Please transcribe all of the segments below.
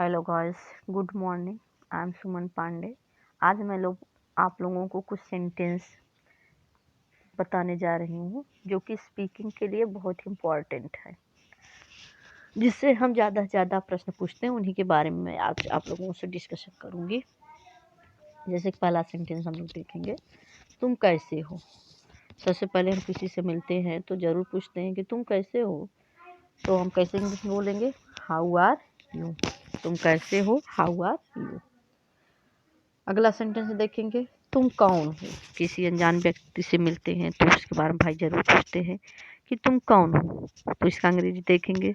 Hello guys, good morning. I am Suman Pandey. आज मैं आप लोगों को कुछ सेंटेंस बताने जा रही हूँ जो कि स्पीकिंग के लिए बहुत इम्पोर्टेंट है, जिससे हम ज़्यादा से ज़्यादा प्रश्न पूछते हैं उन्हीं के बारे में मैं आज आप लोगों से डिस्कशन करूँगी। जैसे कि पहला सेंटेंस हम लोग देखेंगे, तुम कैसे हो। सबसे पहले हम किसी से मिलते हैं तो ज़रूर पूछते हैं कि तुम कैसे हो। तो हम कैसे इंग्लिश में बोलेंगे, हाउ आर यू। तुम कैसे हो, हाउ आर यू। अगला सेंटेंस देखेंगे, तुम कौन हो। किसी अनजान व्यक्ति से मिलते हैं तो उसके बारे में भाई जरूर पूछते हैं कि तुम कौन हो। तो इसका अंग्रेजी देखेंगे,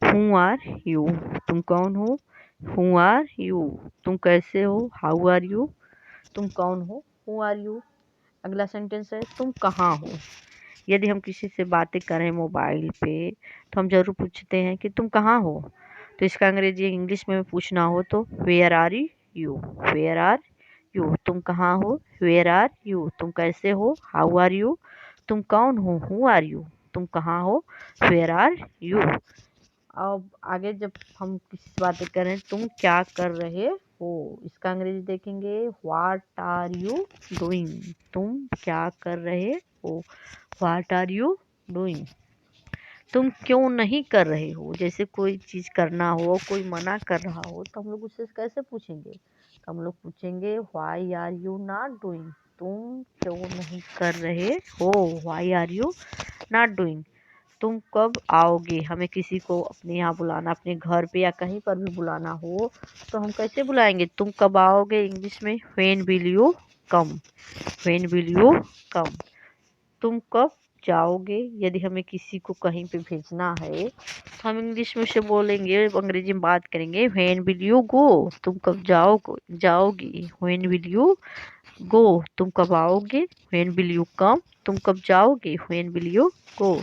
हु आर यू। तुम कौन हो, हु आर यू। तुम कैसे हो, हाउ आर यू। तुम कौन हो, हु आर यू। अगला सेंटेंस है, तुम कहाँ हो। यदि हम किसी से बातें करें मोबाइल पे तो हम जरूर पूछते हैं कि तुम कहाँ हो। तो इसका अंग्रेजी इंग्लिश में पूछना हो तो where are you. Where are you. तुम कहाँ हो, वेयर आर यू। तुम कैसे हो, हाउ आर यू। तुम कौन हो, हु आर यू। तुम कहाँ हो, वेयर आर यू। अब आगे जब हम किसी से बातें करें, तुम क्या कर रहे हो। इसका अंग्रेजी देखेंगे, व्हाट आर यू डूइंग। तुम क्या कर रहे हो, व्हाट आर यू डूइंग। तुम क्यों नहीं कर रहे हो। जैसे कोई चीज़ करना हो, कोई मना कर रहा हो तो हम लोग उससे कैसे पूछेंगे, तो हम लोग पूछेंगे why are you not doing. तुम क्यों नहीं कर रहे हो, why are you not doing. तुम कब आओगे। हमें किसी को अपने यहाँ बुलाना, अपने घर पे या कहीं पर भी बुलाना हो तो हम कैसे बुलाएंगे, तुम कब आओगे। इंग्लिश में when will you come. When will you come. तुम कब जाओगे। यदि हमें किसी को कहीं पे भेजना है तो हम इंग्लिश में से बोलेंगे, अंग्रेजी में बात करेंगे, व्हेन विल यू गो। तुम कब जाओगी, व्हेन विल यू गो। तुम कब आओगे, व्हेन विल यू कम। तुम कब जाओगे, व्हेन विल यू गो।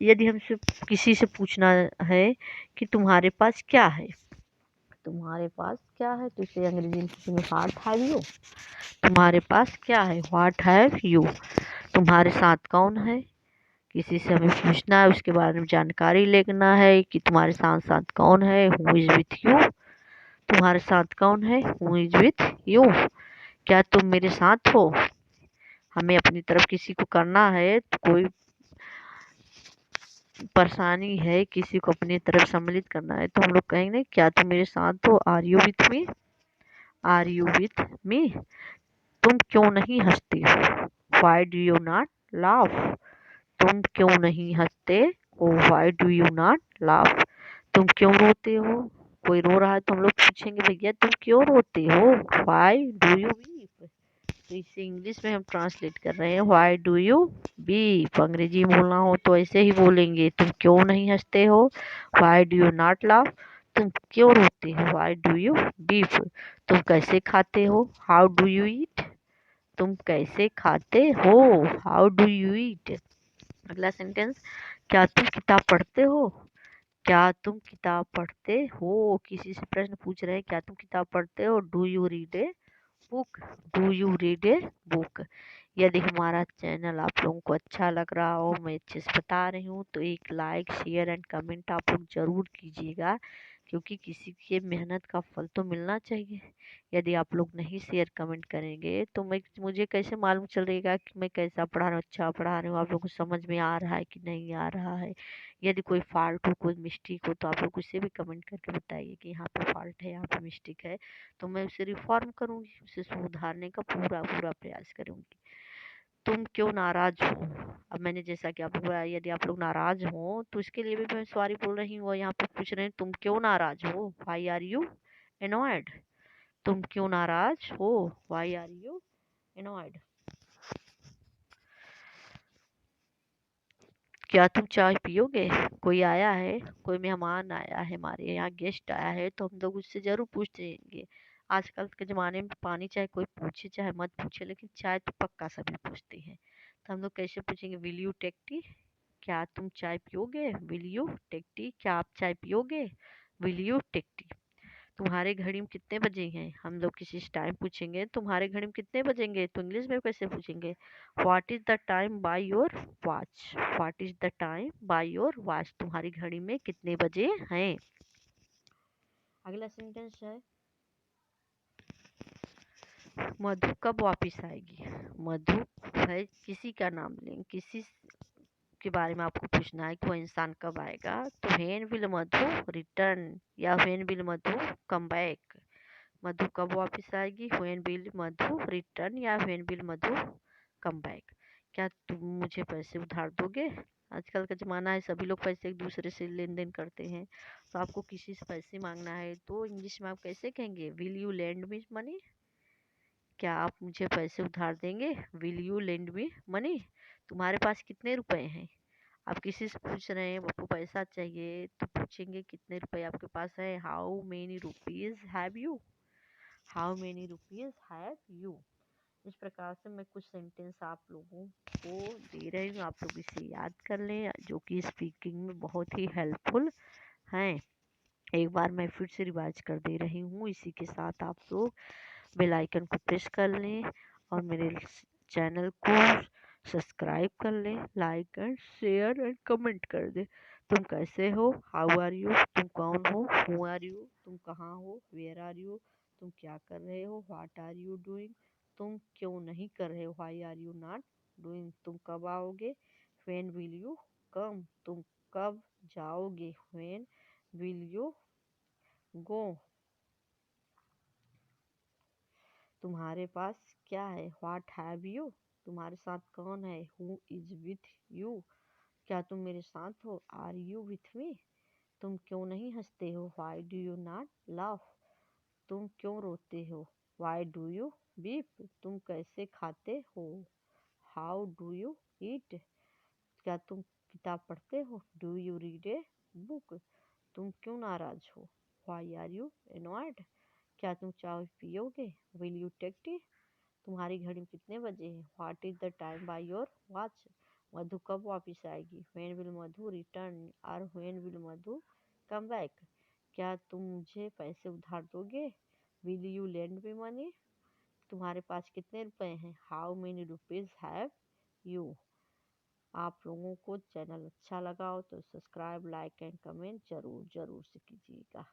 यदि हमसे किसी से पूछना है कि तुम्हारे पास क्या है, तुम्हारे पास क्या है, तो इसे अंग्रेजी में व्हाट हैव यू। तुम्हारे पास क्या है, व्हाट हैव यू। तुम्हारे साथ कौन है। किसी से हमें पूछना है, उसके बारे में जानकारी लेना है कि तुम्हारे साथ साथ कौन है, हु इज विथ यू। तुम्हारे साथ कौन है, हु इज विथ यू। क्या तुम मेरे साथ हो। हमें अपनी तरफ किसी को करना है तो कोई परेशानी है, किसी को अपनी तरफ सम्मिलित करना है तो हम लोग कहेंगे, क्या तुम मेरे साथ हो, are you with me. Are you with me. तुम क्यों नहीं हंसते हो, why do you not laugh. तुम क्यों नहीं हंसते हो, why do you not laugh. तुम क्यों रोते हो। कोई रो रहा है तो हम लोग पूछेंगे, भैया तुम क्यों रोते हो, व्हाई डू यू वीप। तो इसे इंग्लिश में हम ट्रांसलेट कर रहे हैं, व्हाई डू यू वीप। अंग्रेजी में बोलना हो तो ऐसे ही बोलेंगे, तुम क्यों नहीं हंसते हो, why do you not laugh. तुम क्यों रोते हो, व्हाई डू यू वीप। तुम कैसे खाते हो, हाउ डू यू ईट। तुम कैसे खाते हो, हाउ डू यू ईट। अगला सेंटेंस, क्या तुम किताब पढ़ते हो। क्या तुम किताब पढ़ते हो। किसी से प्रश्न पूछ रहे हैं, क्या तुम किताब पढ़ते हो, do you read a book. Do you read a book. यदि हमारा चैनल आप लोगों को अच्छा लग रहा हो, मैं अच्छे से बता रही हूँ, तो एक लाइक शेयर एंड कमेंट आप लोग ज़रूर कीजिएगा, क्योंकि किसी के मेहनत का फल तो मिलना चाहिए। यदि आप लोग नहीं शेयर कमेंट करेंगे तो मुझे कैसे मालूम चलेगा कि मैं कैसा पढ़ा रहा हूँ, अच्छा पढ़ा रही हूँ, आप लोगों को समझ में आ रहा है कि नहीं आ रहा है। यदि कोई फॉल्ट हो, कोई मिस्टेक हो तो आप लोग उसे भी कमेंट करके बताइए कि यहाँ पे फॉल्ट है, यहाँ पे मिस्टेक है, तो मैं उसे रिफॉर्म करूँगी, उसे सुधारने का पूरा पूरा प्रयास करूँगी। तुम क्यों नाराज हो। अब मैंने जैसा कि आपको बताया, यदि आप लोग नाराज हो तो इसके लिए भी मैं सॉरी बोल रही हूँ, और यहाँ पे पूछ रहे हैं तुम क्यों नाराज हो, व्हाई आर यू एनॉयड। तुम क्यों नाराज हो, व्हाई आर यू एनॉयड। क्या तुम चाय पियोगे। कोई आया है, कोई मेहमान आया है, हमारे यहाँ गेस्ट आया है, तो हम लोग उससे जरूर पूछेंगे। आजकल के ज़माने में पानी चाहे कोई पूछे चाहे मत पूछे, लेकिन चाय तो पक्का सभी पूछते हैं। तो हम लोग कैसे पूछेंगे, विल यू टेक टी। क्या तुम चाय पियोगे, विल यू टेक टी। क्या आप चाय पियोगे, विल यू टेक टी। तुम्हारे घड़ी में कितने बजे हैं। हम लोग किसी से टाइम पूछेंगे, तुम्हारे घड़ी में कितने बजेंगे, तो इंग्लिश में कैसे पूछेंगे, what is the time by your watch. What is the time by your watch. तुम्हारी घड़ी में कितने बजे हैं। अगला सेंटेंस है मधु कब वापिस आएगी। मधु है किसी का नाम लें, किसी के बारे में आपको पूछना है कि वो इंसान कब आएगा, तो व्हेन विल मधु रिटर्न या when will Madhu come back. Madhu कब वापिस आएगी, व्हेन विल मधु रिटर्न या when will Madhu come back. क्या तुम मुझे पैसे उधार दोगे। आजकल का ज़माना है, सभी लोग पैसे एक दूसरे से लेन देन करते हैं, तो आपको किसी से पैसे मांगना है तो इंग्लिश में आप कैसे कहेंगे, will you lend me money. क्या आप मुझे पैसे उधार देंगे, will you lend me money. तुम्हारे पास कितने रुपए हैं। आप किसी से पूछ रहे हैं आपको पैसा चाहिए तो पूछेंगे कितने रुपए आपके पास है, how many rupees have you. How many rupees have you. इस प्रकार से मैं कुछ सेंटेंस आप लोगों को दे रही हूँ, आप लोग इसे याद कर लें, जो कि स्पीकिंग में बहुत ही हेल्पफुल हैं। एक बार मैं फिर से रिवाइज कर दे रही हूँ। इसी के साथ आप लोग बेल आइकन को प्रेस कर लें और मेरे चैनल को सब्सक्राइब कर लें, like and share and comment कर दें। तुम कैसे हो, हाउ आर यू, तुम कौन हो, हु आर यू, तुम कहाँ हो, वेयर आर यू, तुम क्या कर रहे हो, व्हाट आर यू डूइंग, तुम क्यों नहीं कर रहे हो, why are you not doing, तुम कब आओगे, व्हेन विल यू कम, तुम कब जाओगे, व्हेन विल यू गो, तुम्हारे पास क्या है, व्हाट हैव यू, तुम्हारे साथ कौन है, हु इज विथ यू, क्या तुम मेरे साथ हो, आर यू विथ मी, तुम क्यों नहीं हंसते हो, why do you not laugh, तुम क्यों रोते हो, व्हाई डू यू वीप, तुम कैसे खाते हो, हाउ डू यू ईट, क्या तुम किताब पढ़ते हो, do you read a book, तुम क्यों नाराज हो, व्हाई आर यू एनॉयड, क्या तुम चाय पियोगे, विल यू टेक टी, तुम्हारी घड़ी में कितने बजे हैं, what is the time by your watch, Madhu कब वापस आएगी, व्हेन विल मधु रिटर्न और when will Madhu come back, क्या तुम मुझे पैसे उधार दोगे, will you lend me money, तुम्हारे पास कितने रुपए हैं, how many rupees have you. आप लोगों को चैनल अच्छा लगा हो तो सब्सक्राइब, लाइक एंड कमेंट जरूर जरूर से कीजिएगा।